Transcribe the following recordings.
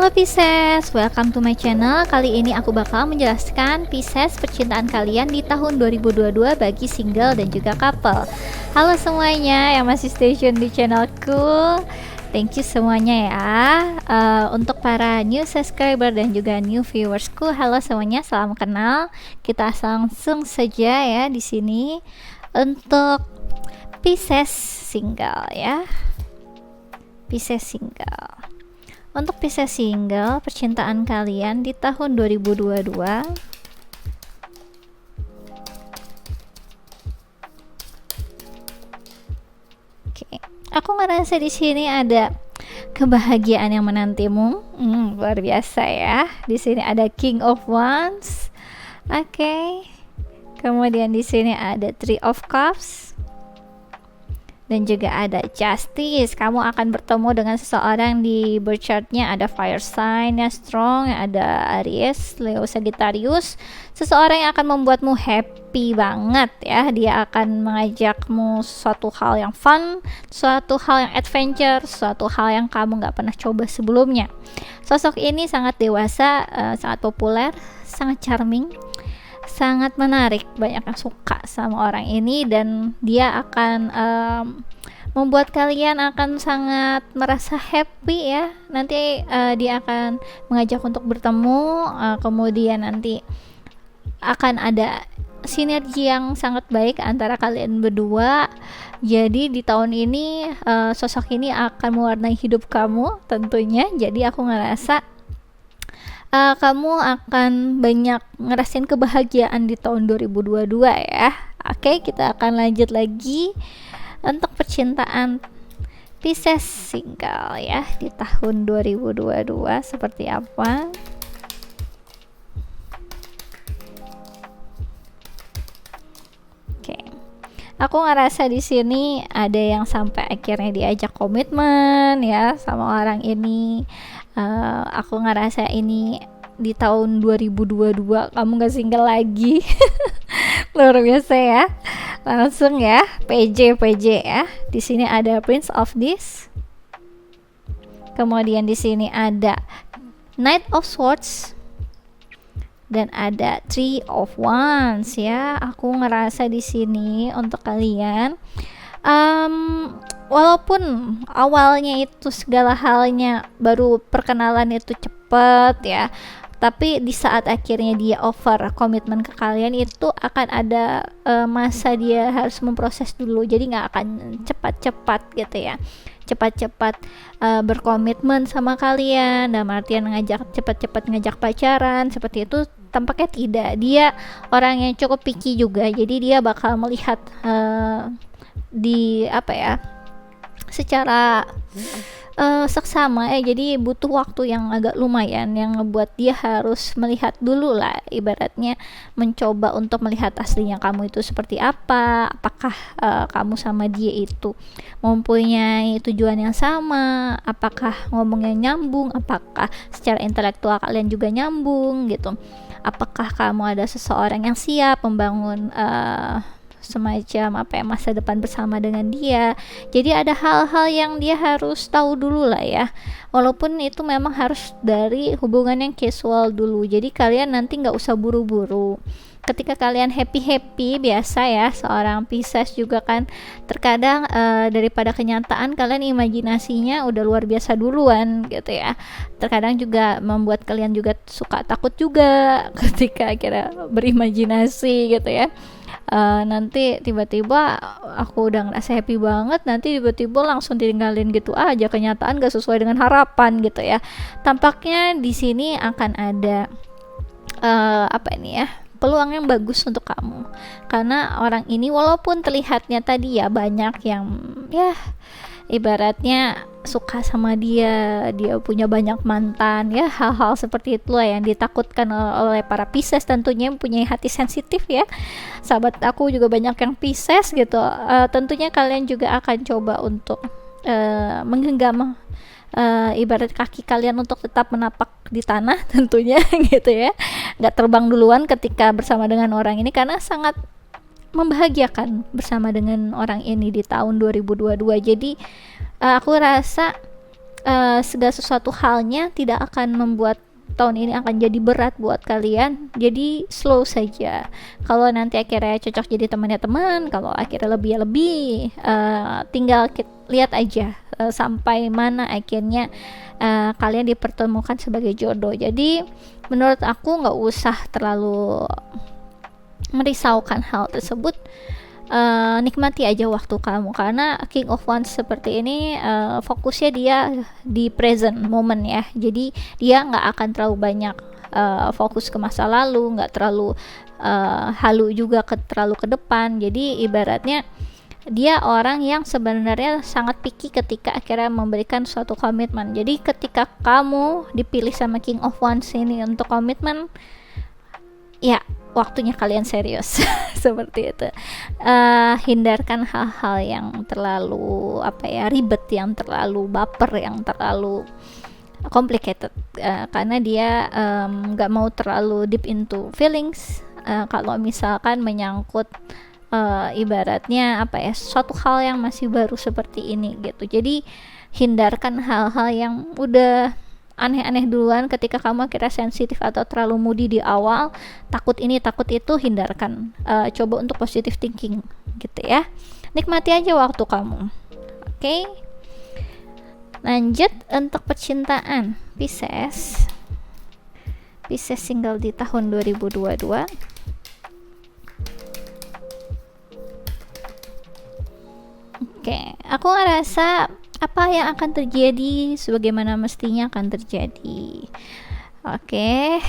Halo Pisces, welcome to my channel. Kali ini aku bakal menjelaskan Pisces percintaan kalian di tahun 2022 bagi single dan juga couple. Halo semuanya yang masih stay tune di channelku. Thank you semuanya ya. Untuk para new subscriber dan juga new viewersku, halo semuanya, salam kenal. Kita langsung saja ya di sini untuk Pisces single ya. Pisces single. Untuk Pisces single, percintaan kalian di tahun 2022. Oke. Aku ngerasa di sini ada kebahagiaan yang menantimu. Luar biasa ya. Di sini ada King of Wands. Oke. Kemudian di sini ada Three of Cups. Dan juga ada Justice. Kamu akan bertemu dengan seseorang di birth chartnya ada fire sign ya, strong, ada Aries, Leo, Sagittarius. Seseorang yang akan membuatmu happy banget ya. Dia akan mengajakmu suatu hal yang fun, suatu hal yang adventure, suatu hal yang kamu gak pernah coba sebelumnya. Sosok ini sangat dewasa, sangat populer, sangat charming, sangat menarik, banyak yang suka sama orang ini, dan dia akan membuat kalian akan sangat merasa happy ya. Nanti dia akan mengajak untuk bertemu, kemudian nanti akan ada sinergi yang sangat baik antara kalian berdua. Jadi di tahun ini sosok ini akan mewarnai hidup kamu tentunya. Jadi aku ngerasa kamu akan banyak ngerasain kebahagiaan di tahun 2022 ya. Oke, kita akan lanjut lagi untuk percintaan Pisces single ya di tahun 2022 seperti apa. Oke. Aku ngerasa di sini ada yang sampai akhirnya diajak komitmen ya sama orang ini. Aku ngerasa ini di tahun 2022 kamu gak single lagi. Luar biasa ya. Langsung ya, PJ ya. Di sini ada Prince of This. Kemudian di sini ada Knight of Swords. Dan ada Three of Wands ya. Aku ngerasa di sini untuk kalian walaupun awalnya itu segala halnya baru perkenalan itu cepet ya, tapi di saat akhirnya dia over komitmen ke kalian itu akan ada masa dia harus memproses dulu. Jadi nggak akan cepat-cepat gitu ya, cepat-cepat berkomitmen sama kalian, dalam artian cepat-cepat ngajak pacaran seperti itu. Tampaknya tidak. Dia orang yang cukup picky juga, jadi dia bakal melihat di apa ya, secara seksama ya. Jadi butuh waktu yang agak lumayan yang ngebuat dia harus melihat dulu lah, ibaratnya mencoba untuk melihat aslinya kamu itu seperti apa, apakah kamu sama dia itu mempunyai tujuan yang sama, apakah ngomongnya nyambung, apakah secara intelektual kalian juga nyambung gitu, apakah kamu ada seseorang yang siap membangun semacam apa ya, masa depan bersama dengan dia. Jadi ada hal-hal yang dia harus tahu dulu lah ya, walaupun itu memang harus dari hubungan yang casual dulu. Jadi kalian nanti nggak usah buru-buru. Ketika kalian happy biasa ya, seorang Pisces juga kan terkadang daripada kenyataan kalian imajinasinya udah luar biasa duluan gitu ya. Terkadang juga membuat kalian juga suka takut juga ketika kira berimajinasi gitu ya. Nanti tiba-tiba aku udah ngerasa happy banget, nanti tiba-tiba langsung ditinggalin gitu aja, kenyataan gak sesuai dengan harapan gitu ya. Tampaknya di sini akan ada apa ini ya, peluang yang bagus untuk kamu, karena orang ini walaupun terlihatnya tadi ya banyak yang ya ibaratnya suka sama dia punya banyak mantan ya, hal-hal seperti itulah yang ditakutkan oleh para Pisces, tentunya mempunyai hati sensitif ya. Sahabat aku juga banyak yang Pisces gitu. Tentunya kalian juga akan coba untuk menggenggam ibarat kaki kalian untuk tetap menapak di tanah tentunya gitu ya, nggak terbang duluan ketika bersama dengan orang ini, karena sangat membahagiakan bersama dengan orang ini di tahun 2022. Jadi aku rasa segala sesuatu halnya tidak akan membuat tahun ini akan jadi berat buat kalian, jadi slow saja. Kalau nanti akhirnya cocok jadi temannya teman, kalau akhirnya lebih tinggal lihat aja sampai mana akhirnya kalian dipertemukan sebagai jodoh. Jadi menurut aku nggak usah terlalu merisaukan hal tersebut. Nikmati aja waktu kamu, karena King of Wands seperti ini fokusnya dia di present moment ya, jadi dia nggak akan terlalu banyak fokus ke masa lalu, nggak terlalu halu juga terlalu ke depan. Jadi ibaratnya dia orang yang sebenarnya sangat picky ketika akhirnya memberikan suatu komitmen. Jadi ketika kamu dipilih sama King of Wands ini untuk komitmen, ya waktunya kalian serius. Seperti itu. Hindarkan hal-hal yang terlalu ribet, yang terlalu baper, yang terlalu complicated, karena dia nggak mau terlalu deep into feelings. Kalau misalkan menyangkut ibaratnya suatu hal yang masih baru seperti ini gitu. Jadi hindarkan hal-hal yang udah aneh-aneh duluan. Ketika kamu akhirnya sensitif atau terlalu moody di awal, takut ini takut itu, hindarkan. Coba untuk positive thinking gitu ya. Nikmati aja waktu kamu. Oke? Lanjut untuk percintaan Pisces. Pisces single di tahun 2022. Oke, aku ngerasa apa yang akan terjadi sebagaimana mestinya akan terjadi. Oke,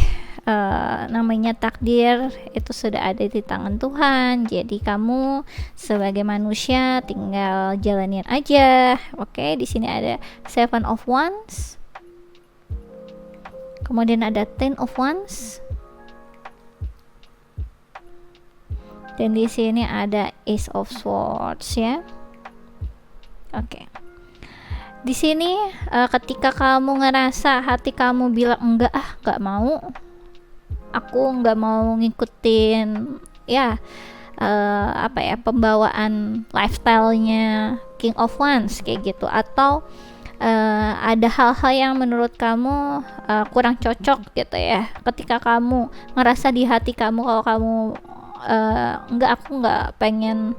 namanya takdir itu sudah ada di tangan Tuhan. Jadi kamu sebagai manusia tinggal jalanin aja. Oke, di sini ada Seven of Wands. Kemudian ada Ten of Wands. Dan di sini ada Ace of Swords ya. Oke. Di sini ketika kamu ngerasa hati kamu bilang nggak mau, aku nggak mau ngikutin pembawaan lifestyle-nya King of Wands kayak gitu, atau ada hal-hal yang menurut kamu kurang cocok gitu ya. Ketika kamu ngerasa di hati kamu kalau kamu aku nggak pengen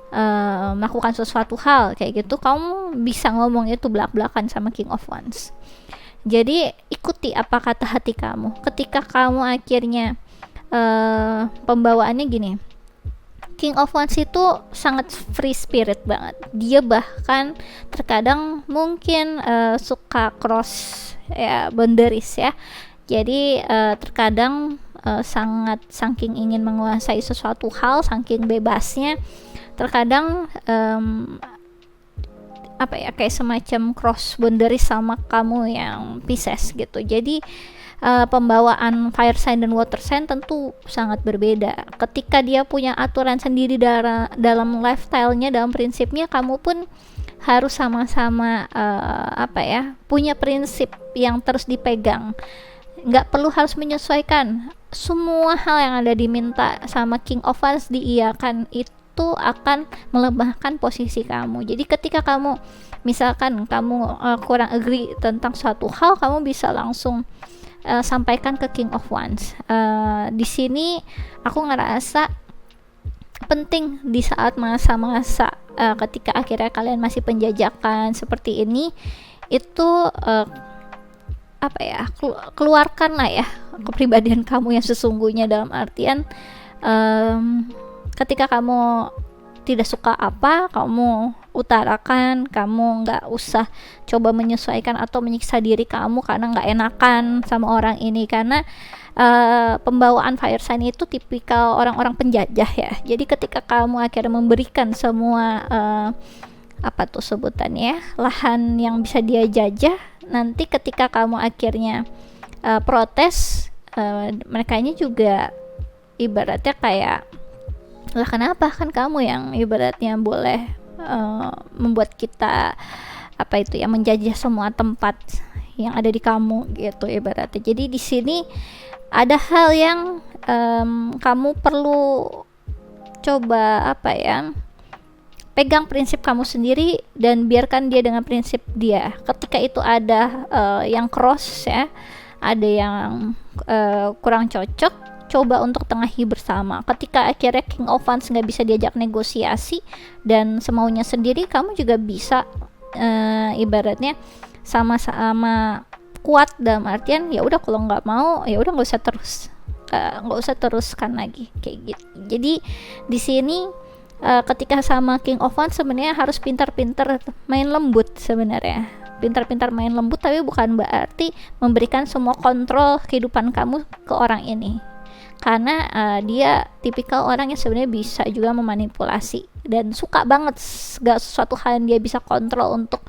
melakukan sesuatu hal kayak gitu, kamu bisa ngomong itu belak-belakan sama King of Wands. Jadi ikuti apa kata hati kamu. Ketika kamu akhirnya pembawaannya gini, King of Wands itu sangat free spirit banget. Dia bahkan terkadang mungkin suka cross boundaries ya. Jadi terkadang sangat saking ingin menguasai sesuatu hal, saking bebasnya, terkadang kayak semacam cross boundary sama kamu yang Pisces gitu. Jadi pembawaan fire sign dan water sign tentu sangat berbeda. Ketika dia punya aturan sendiri dalam lifestyle-nya, dalam prinsipnya, kamu pun harus sama-sama punya prinsip yang terus dipegang. Nggak perlu harus menyesuaikan. Semua hal yang ada diminta sama King of Wands diiyakan, itu akan melemahkan posisi kamu. Jadi ketika kamu misalkan kamu kurang agree tentang suatu hal, kamu bisa langsung sampaikan ke King of Wands. Di sini aku ngerasa penting di saat masa-masa ketika akhirnya kalian masih penjajakan seperti ini, itu keluarkanlah ya kepribadian kamu yang sesungguhnya, dalam artian ketika kamu tidak suka apa, kamu utarakan. Kamu nggak usah coba menyesuaikan atau menyiksa diri kamu karena nggak enakan sama orang ini, karena pembawaan fire sign itu tipikal orang-orang penjajah ya. Jadi ketika kamu akhirnya memberikan semua sebutannya lahan yang bisa dia jajah, nanti ketika kamu akhirnya protes, mereka ini juga ibaratnya kayak, lah kenapa, kan kamu yang ibaratnya boleh membuat kita menjajah semua tempat yang ada di kamu gitu ibaratnya. Jadi di sini ada hal yang kamu perlu coba pegang prinsip kamu sendiri dan biarkan dia dengan prinsip dia. Ketika itu ada yang cross ya, ada yang kurang cocok, coba untuk tengahi bersama. Ketika akhirnya King of Wands nggak bisa diajak negosiasi dan semaunya sendiri, kamu juga bisa ibaratnya sama-sama kuat, dalam artian ya udah kalau nggak mau ya udah nggak usah teruskan lagi kayak gitu. Jadi di sini ketika sama King of Wands sebenarnya harus pintar-pintar main lembut sebenarnya. Pintar-pintar main lembut, tapi bukan berarti memberikan semua kontrol kehidupan kamu ke orang ini. Karena dia tipikal orang yang sebenarnya bisa juga memanipulasi dan suka banget segala sesuatu hal yang dia bisa kontrol untuk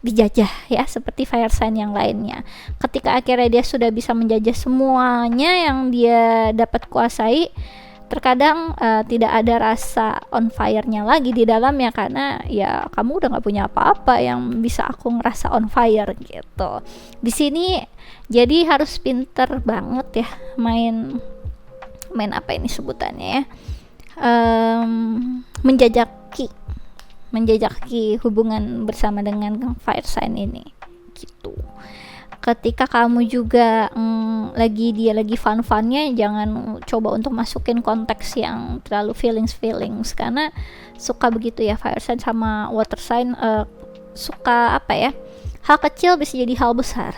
dijajah ya, seperti fire sign yang lainnya. Ketika akhirnya dia sudah bisa menjajah semuanya yang dia dapat kuasai, terkadang tidak ada rasa on fire-nya lagi di dalamnya, karena ya kamu udah nggak punya apa-apa yang bisa aku ngerasa on fire gitu. Di sini jadi harus pinter banget ya main apa ini sebutannya ya, menjajaki hubungan bersama dengan fire sign ini gitu. Ketika kamu juga lagi fun-funnya, jangan coba untuk masukin konteks yang terlalu feelings karena suka begitu ya fire sign sama water sign, suka apa ya, hal kecil bisa jadi hal besar.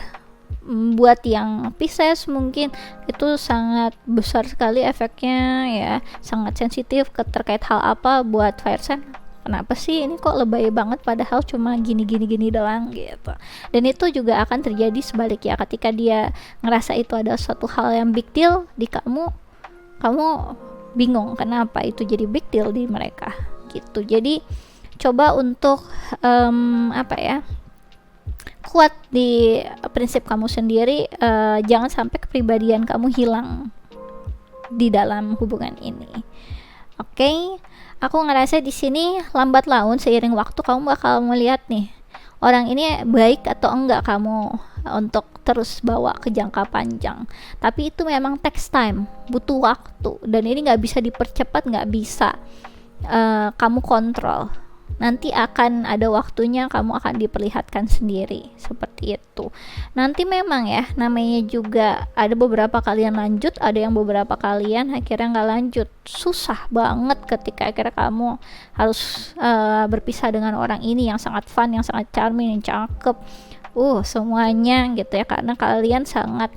Buat yang Pisces mungkin itu sangat besar sekali efeknya ya, sangat sensitif terkait hal apa. Buat fire sign, kenapa sih ini kok lebay banget padahal cuma gini doang gitu. Dan itu juga akan terjadi sebaliknya, ketika dia ngerasa itu ada suatu hal yang big deal di kamu bingung kenapa itu jadi big deal di mereka gitu. Jadi coba untuk kuat di prinsip kamu sendiri, jangan sampai kepribadian kamu hilang di dalam hubungan ini. Oke. Aku ngerasa di sini lambat laun seiring waktu kamu bakal melihat nih, orang ini baik atau enggak kamu untuk terus bawa ke jangka panjang. Tapi itu memang takes time, butuh waktu, dan ini nggak bisa dipercepat, nggak bisa kamu kontrol. Nanti akan ada waktunya kamu akan diperlihatkan sendiri seperti itu. Nanti memang ya, namanya juga ada beberapa kalian lanjut, ada yang beberapa kalian akhirnya nggak lanjut. Susah banget ketika akhirnya kamu harus berpisah dengan orang ini yang sangat fun, yang sangat charming, yang cakep, semuanya gitu ya, karena kalian sangat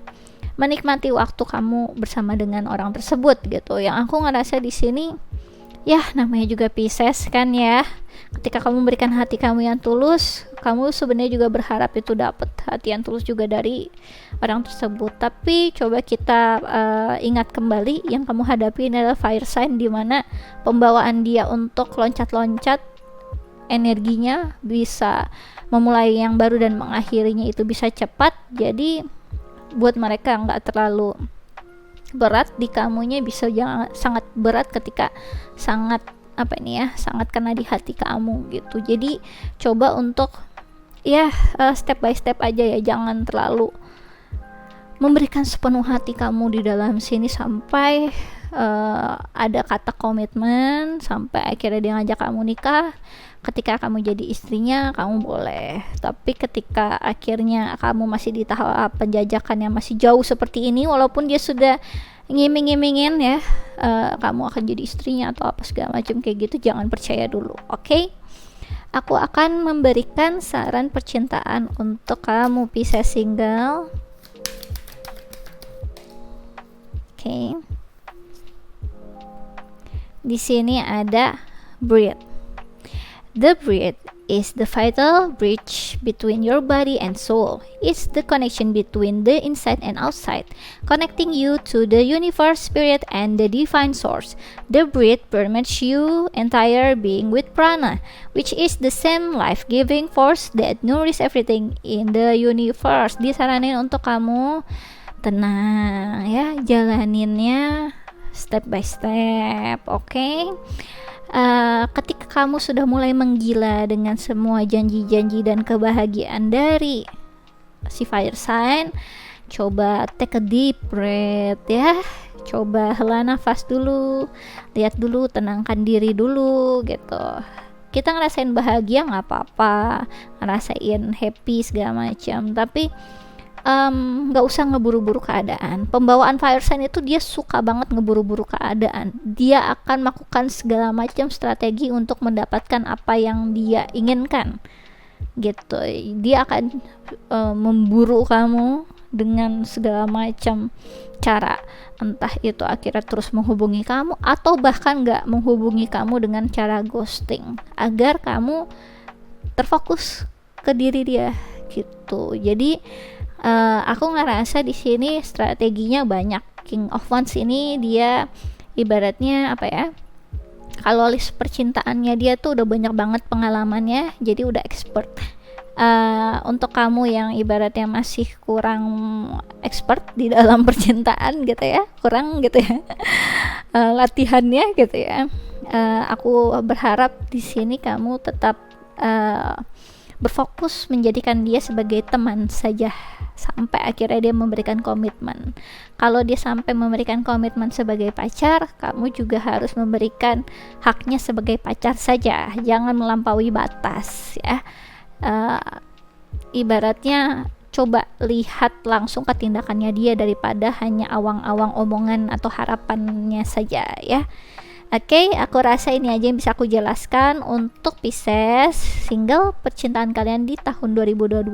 menikmati waktu kamu bersama dengan orang tersebut gitu. Yang aku ngerasa di sini, ya namanya juga Pisces kan ya, ketika kamu memberikan hati kamu yang tulus, kamu sebenarnya juga berharap itu dapat hati yang tulus juga dari orang tersebut. Tapi coba kita ingat kembali, yang kamu hadapi adalah fire sign, di mana pembawaan dia untuk loncat-loncat, energinya bisa memulai yang baru dan mengakhirinya itu bisa cepat. Jadi buat mereka nggak terlalu berat, di kamunya bisa sangat berat ketika sangat sangat kena di hati kamu gitu. Jadi coba untuk step by step aja ya, jangan terlalu memberikan sepenuh hati kamu di dalam sini sampai ada kata komitmen, sampai akhirnya dia ngajak kamu nikah. Ketika kamu jadi istrinya, kamu boleh. Tapi ketika akhirnya kamu masih di tahap penjajakan yang masih jauh seperti ini, walaupun dia sudah ngiming-ngimingin ya kamu akan jadi istrinya atau apa segala macam kayak gitu, jangan percaya dulu. Oke? Aku akan memberikan saran percintaan untuk kamu Pisces single. Oke. Di sini ada Breathe. The breath is the vital bridge between your body and soul. It's the connection between the inside and outside, connecting you to the universe, spirit, and the divine source. The breath permeates your entire being with prana, which is the same life-giving force that nourishes everything in the universe. Disaranin untuk kamu tenang ya, jalaninnya step by step, oke? Ketika kamu sudah mulai menggila dengan semua janji-janji dan kebahagiaan dari si fire sign, coba take a deep breath ya, coba hela nafas dulu, lihat dulu, tenangkan diri dulu gitu. Kita ngerasain bahagia nggak apa-apa, ngerasain happy segala macam, tapi nggak usah ngeburu-buru keadaan. Pembawaan fire sign itu dia suka banget ngeburu-buru keadaan. Dia akan melakukan segala macam strategi untuk mendapatkan apa yang dia inginkan gitu. Dia akan memburu kamu dengan segala macam cara, entah itu akhirnya terus menghubungi kamu atau bahkan nggak menghubungi kamu dengan cara ghosting, agar kamu terfokus ke diri dia gitu. Jadi aku ngerasa di sini strateginya banyak. King of Wands ini dia ibaratnya apa ya, kalau list percintaannya dia tuh udah banyak banget pengalamannya, jadi udah expert. Untuk kamu yang ibaratnya masih kurang expert di dalam percintaan gitu ya, kurang gitu ya latihannya gitu ya, aku berharap di sini kamu tetap berfokus menjadikan dia sebagai teman saja sampai akhirnya dia memberikan komitmen. Kalau dia sampai memberikan komitmen sebagai pacar, kamu juga harus memberikan haknya sebagai pacar saja, jangan melampaui batas ya. Ibaratnya coba lihat langsung ke tindakannya dia daripada hanya awang-awang omongan atau harapannya saja ya. Oke, aku rasa ini aja yang bisa aku jelaskan untuk Pisces single percintaan kalian di tahun 2022.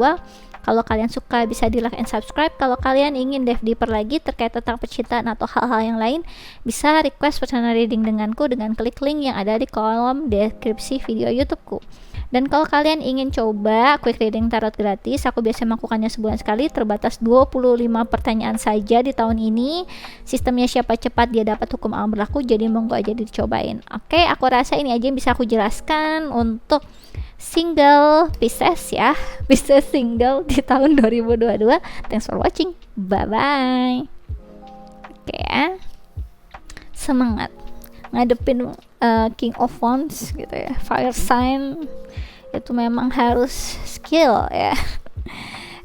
Kalau kalian suka bisa di like and subscribe. Kalau kalian ingin dive deeper lagi terkait tentang percintaan atau hal-hal yang lain, bisa request personal reading denganku dengan klik link yang ada di kolom deskripsi video YouTubeku. Dan kalau kalian ingin coba quick reading tarot gratis, aku biasa melakukannya sebulan sekali, terbatas 25 pertanyaan saja di tahun ini. Sistemnya siapa cepat dia dapat, hukum alam berlaku, jadi monggo aja dicobain. Oke, aku rasa ini aja yang bisa aku jelaskan untuk single Pisces ya. Pisces single di tahun 2022. Thanks for watching. Bye bye. Oke ya. Semangat ngadepin King of Wands gitu ya, fire sign itu memang harus skill ya.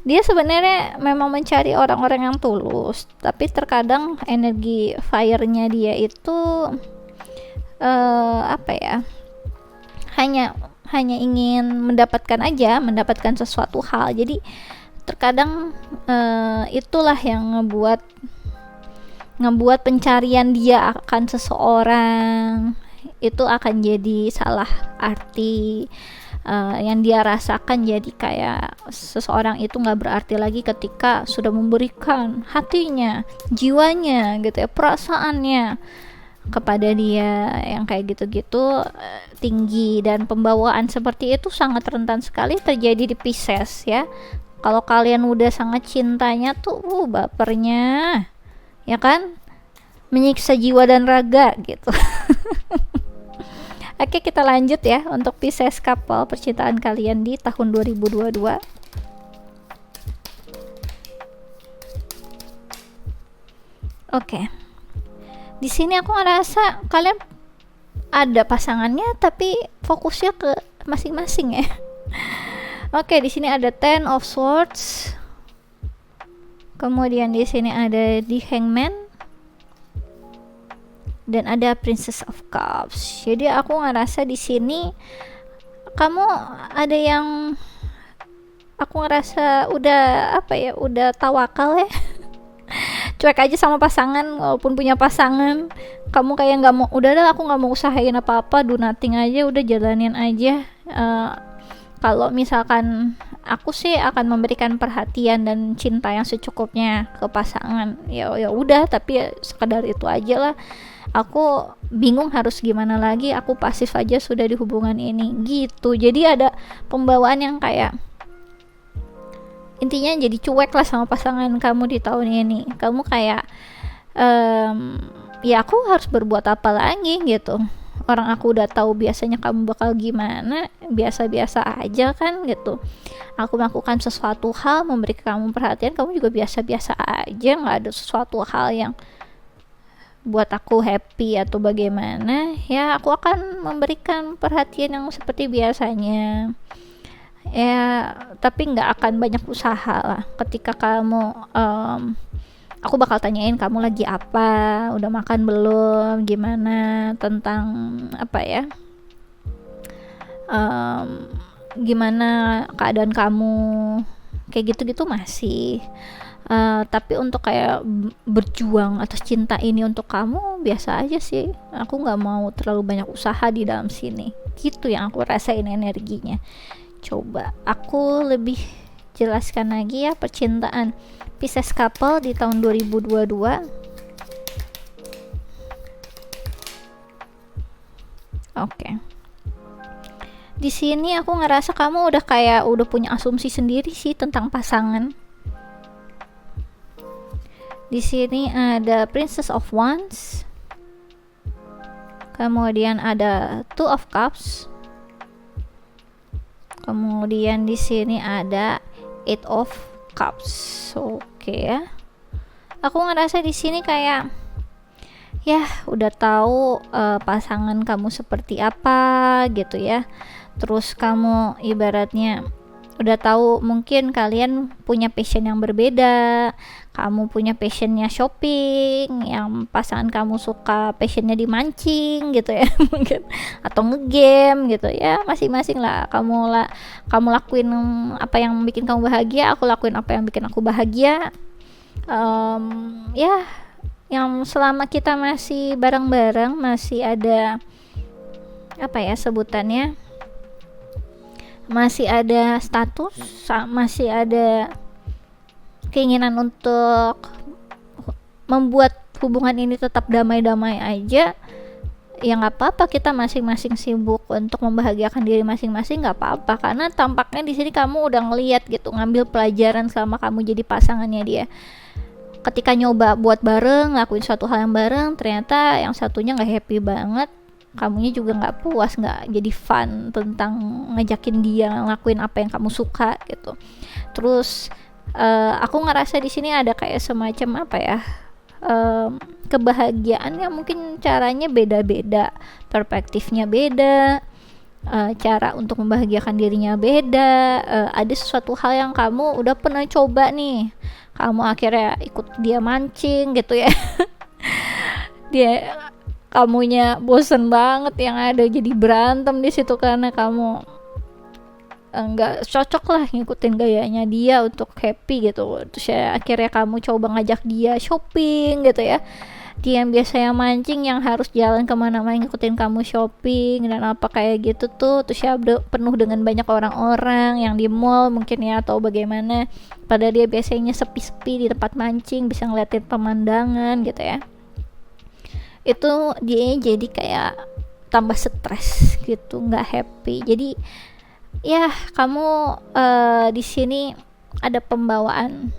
Dia sebenarnya memang mencari orang-orang yang tulus, tapi terkadang energi fire-nya dia itu apa ya, hanya ingin mendapatkan sesuatu hal. Jadi terkadang itulah yang ngebuat pencarian dia akan seseorang itu akan jadi salah arti. Yang dia rasakan jadi kayak seseorang itu nggak berarti lagi ketika sudah memberikan hatinya, jiwanya gitu ya, perasaannya kepada dia. Yang kayak gitu-gitu tinggi, dan pembawaan seperti itu sangat rentan sekali terjadi di Pisces ya. Kalau kalian udah sangat cintanya tuh bapernya ya kan, menyiksa jiwa dan raga gitu. Oke, kita lanjut ya untuk Pisces couple percintaan kalian di tahun 2022. Oke. Di sini aku ngerasa kalian ada pasangannya tapi fokusnya ke masing-masing ya. Oke, di sini ada Ten of Swords. Kemudian di sini ada The Hangman. Dan ada Princess of Cups. Jadi aku ngerasa di sini kamu ada yang aku ngerasa udah apa ya, udah tawakal ya. Cuek aja sama pasangan, walaupun punya pasangan kamu kayak nggak mau, udahlah aku nggak mau usahain apa-apa, do nothing aja, udah jalanin aja. Kalau misalkan aku sih akan memberikan perhatian dan cinta yang secukupnya ke pasangan. Ya udah, tapi ya sekedar itu aja lah. Aku bingung harus gimana lagi, aku pasif aja sudah di hubungan ini gitu. Jadi ada pembawaan yang kayak intinya jadi cuek lah sama pasangan kamu di tahun ini. Kamu kayak ya aku harus berbuat apa lagi gitu, orang aku udah tahu biasanya kamu bakal gimana, biasa-biasa aja kan gitu. Aku melakukan sesuatu hal memberi kamu perhatian, kamu juga biasa-biasa aja, nggak ada sesuatu hal yang buat aku happy atau bagaimana. Ya aku akan memberikan perhatian yang seperti biasanya ya, tapi nggak akan banyak usaha lah. Ketika kamu aku bakal tanyain kamu lagi apa, udah makan belum, gimana tentang apa ya, gimana keadaan kamu, kayak gitu-gitu masih. Tapi untuk kayak berjuang atas cinta ini untuk kamu, biasa aja sih. Aku nggak mau terlalu banyak usaha di dalam sini, gitu yang aku rasain energinya. Coba aku lebih jelaskan lagi ya percintaan Pisces couple di tahun 2022. Oke. Di sini aku ngerasa kamu udah punya asumsi sendiri sih tentang pasangan. Di sini ada Princess of Wands, kemudian ada Two of Cups, kemudian di sini ada Eight of Cups. Oke ya. Aku ngerasa di sini kayak ya udah tahu pasangan kamu seperti apa gitu ya. Terus kamu ibaratnya udah tahu mungkin kalian punya passion yang berbeda. Kamu punya passionnya shopping, yang pasangan kamu suka passionnya dimancing gitu ya mungkin, atau ngegame gitu ya, masing-masing lah. Kamu lakuin apa yang bikin kamu bahagia, aku lakuin apa yang bikin aku bahagia. Ya yang selama kita masih bareng-bareng, masih ada apa ya sebutannya, masih ada status, masih ada keinginan untuk membuat hubungan ini tetap damai-damai aja, ya nggak apa-apa. Kita masing-masing sibuk untuk membahagiakan diri masing-masing, nggak apa-apa. Karena tampaknya di sini kamu udah ngeliat gitu, ngambil pelajaran selama kamu jadi pasangannya dia. Ketika nyoba buat bareng, ngelakuin suatu hal yang bareng, ternyata yang satunya nggak happy banget, kamunya juga nggak puas, nggak jadi fun tentang ngajakin dia ngelakuin apa yang kamu suka gitu. Terus aku ngerasa di sini ada kayak semacam apa ya, kebahagiaan yang mungkin caranya beda-beda, perspektifnya beda, cara untuk membahagiakan dirinya beda. Ada sesuatu hal yang kamu udah pernah coba nih, kamu akhirnya ikut dia mancing gitu ya dia kamunya bosen banget, yang ada jadi berantem di situ karena kamu nggak cocok lah ngikutin gayanya dia untuk happy gitu. Terus ya akhirnya kamu coba ngajak dia shopping gitu ya, dia yang biasanya mancing yang harus jalan kemana-mana ngikutin kamu shopping dan apa kayak gitu tuh. Terus ya penuh dengan banyak orang-orang yang di mall mungkin ya, atau bagaimana, padahal dia biasanya sepi-sepi di tempat mancing, bisa ngeliatin pemandangan gitu ya. Itu dia jadi kayak tambah stres gitu, nggak happy. Jadi ya kamu di sini ada pembawaan,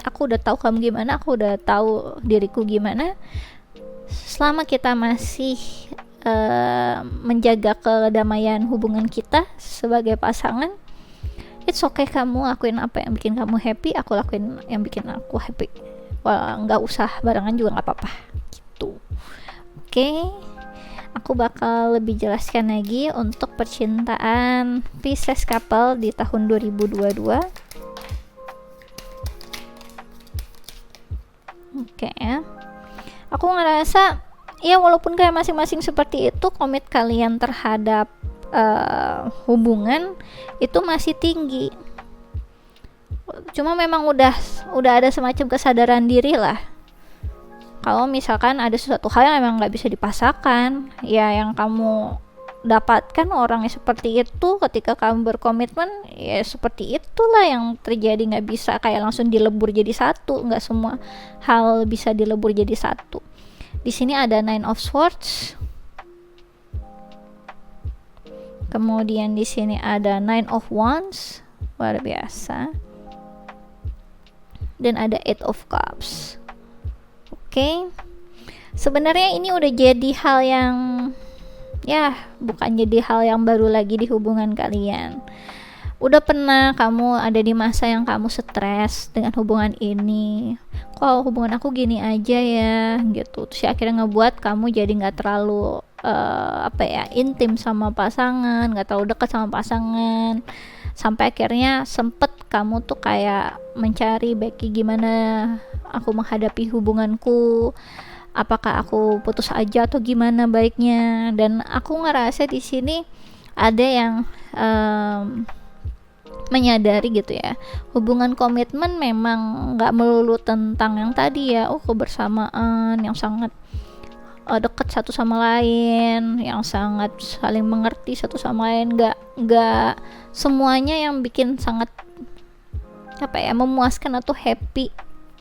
aku udah tahu kamu gimana, aku udah tahu diriku gimana. Selama kita masih menjaga kedamaian hubungan kita sebagai pasangan, it's okay. Kamu lakuin apa yang bikin kamu happy, aku lakuin yang bikin aku happy. Nggak usah barengan juga nggak apa-apa gitu. Oke. Aku bakal lebih jelaskan lagi untuk percintaan Pisces couple di tahun 2022. Oke ya. Aku ngerasa ya walaupun kayak masing-masing seperti itu, komit kalian terhadap hubungan itu masih tinggi. Cuma memang udah ada semacam kesadaran diri lah. Kalau misalkan ada sesuatu hal yang memang nggak bisa dipaksakan, ya yang kamu dapatkan orangnya seperti itu, ketika kamu berkomitmen ya seperti itulah yang terjadi. Nggak bisa kayak langsung dilebur jadi satu, nggak semua hal bisa dilebur jadi satu. Di sini ada Nine of Swords, kemudian di sini ada Nine of Wands, luar biasa, dan ada Eight of Cups. Oke. Sebenarnya ini udah jadi hal yang ya bukan jadi hal yang baru lagi di hubungan kalian. Udah pernah kamu ada di masa yang kamu stres dengan hubungan ini, kok hubungan aku gini aja ya gitu. Terus akhirnya ngebuat kamu jadi nggak terlalu intim sama pasangan, nggak terlalu dekat sama pasangan, sampai akhirnya sempet kamu tuh kayak mencari Becky, gimana aku menghadapi hubunganku, apakah aku putus aja atau gimana baiknya. Dan aku ngerasa di sini ada yang menyadari gitu ya, hubungan komitmen memang nggak melulu tentang yang tadi ya, kebersamaan yang sangat dekat satu sama lain, yang sangat saling mengerti satu sama lain. Nggak semuanya yang bikin sangat memuaskan atau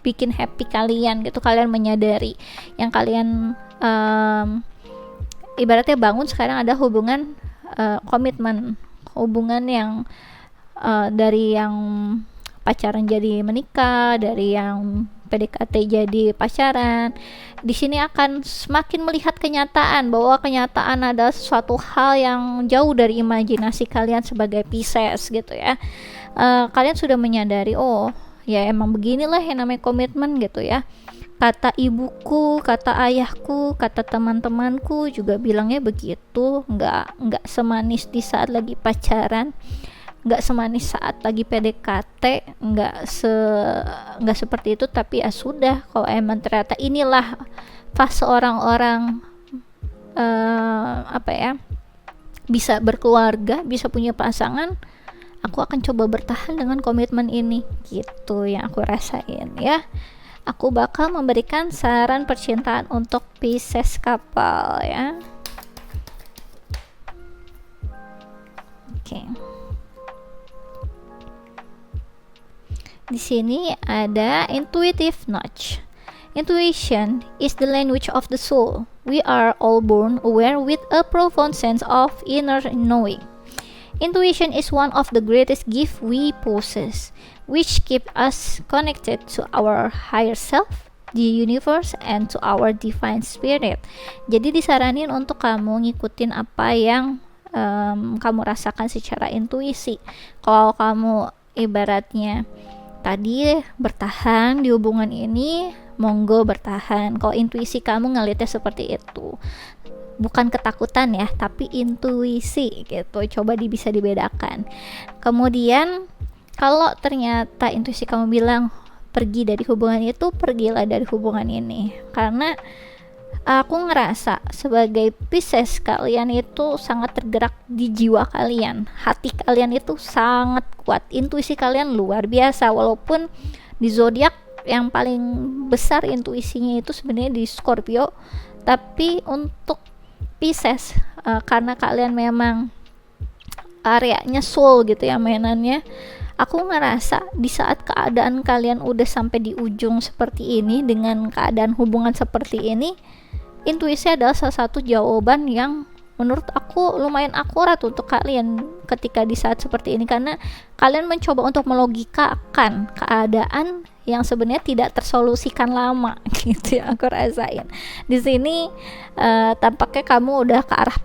bikin happy kalian gitu. Kalian menyadari yang kalian ibaratnya bangun sekarang ada hubungan komitmen, hubungan yang dari yang pacaran jadi menikah, dari yang PDKT jadi pacaran. Di sini akan semakin melihat kenyataan bahwa kenyataan adalah sesuatu hal yang jauh dari imajinasi kalian sebagai Pisces gitu ya. Kalian sudah menyadari, oh ya emang beginilah yang namanya komitmen gitu ya. Kata ibuku, kata ayahku, kata teman-temanku juga bilangnya begitu. Nggak semanis di saat lagi pacaran, nggak semanis saat lagi PDKT, nggak seperti itu. Tapi ya sudah, kalau emang ternyata inilah fase orang-orang bisa berkeluarga, bisa punya pasangan, aku akan coba bertahan dengan komitmen ini, gitu yang aku rasain ya. Aku bakal memberikan saran percintaan untuk Pisces couple ya. Oke. Di sini ada intuitive nudge. Intuition is the language of the soul. We are all born aware with a profound sense of inner knowing. Intuition is one of the greatest gifts we possess, which keep us connected to our higher self, the universe, and to our divine spirit. Jadi disaranin untuk kamu ngikutin apa yang kamu rasakan secara intuisi. Kalau kamu ibaratnya tadi bertahan di hubungan ini, monggo bertahan. Kalau intuisi kamu ngelihatnya seperti itu, bukan ketakutan ya, tapi intuisi gitu. Coba bisa dibedakan. Kemudian kalau ternyata intuisi kamu bilang pergi dari hubungan itu, pergilah dari hubungan ini. Karena aku ngerasa sebagai Pisces, kalian itu sangat tergerak di jiwa kalian. Hati kalian itu sangat kuat. Intuisi kalian luar biasa. Walaupun di zodiak yang paling besar intuisinya itu sebenarnya di Scorpio, tapi untuk Pisces, karena kalian memang areanya soul gitu ya mainannya, aku ngerasa di saat keadaan kalian udah sampai di ujung seperti ini, dengan keadaan hubungan seperti ini, intuisi adalah salah satu jawaban yang menurut aku lumayan akurat untuk kalian ketika di saat seperti ini, karena kalian mencoba untuk melogikakan keadaan yang sebenarnya tidak tersolusikan lama gitu ya. Aku rasain di sini tampaknya kamu udah ke arah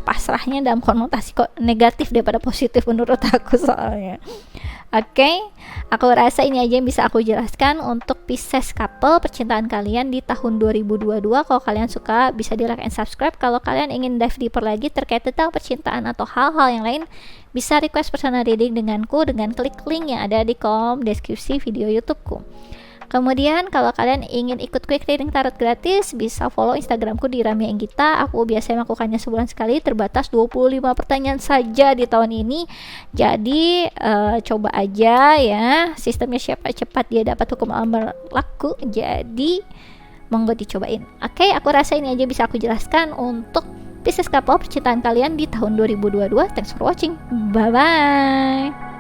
pasrahnya dalam konotasi negatif daripada positif menurut aku soalnya. Oke, aku rasa ini aja yang bisa aku jelaskan untuk Pisces couple, percintaan kalian di tahun 2022. Kalau kalian suka bisa di like and subscribe. Kalau kalian ingin dive deeper lagi terkait tentang percintaan atau hal-hal yang lain, bisa request personal reading denganku dengan klik link yang ada di kolom deskripsi video YouTubeku. Kemudian kalau kalian ingin ikut quick reading tarot gratis, bisa follow Instagramku di Ramia Enggita. Aku biasanya melakukannya sebulan sekali, terbatas 25 pertanyaan saja di tahun ini. Jadi coba aja ya, sistemnya cepat dia dapat hukum alam berlaku. Jadi monggo dicobain. Oke, aku rasa ini aja bisa aku jelaskan untuk Pisces couple, percintaan kalian di tahun 2022. Thanks for watching. Bye bye.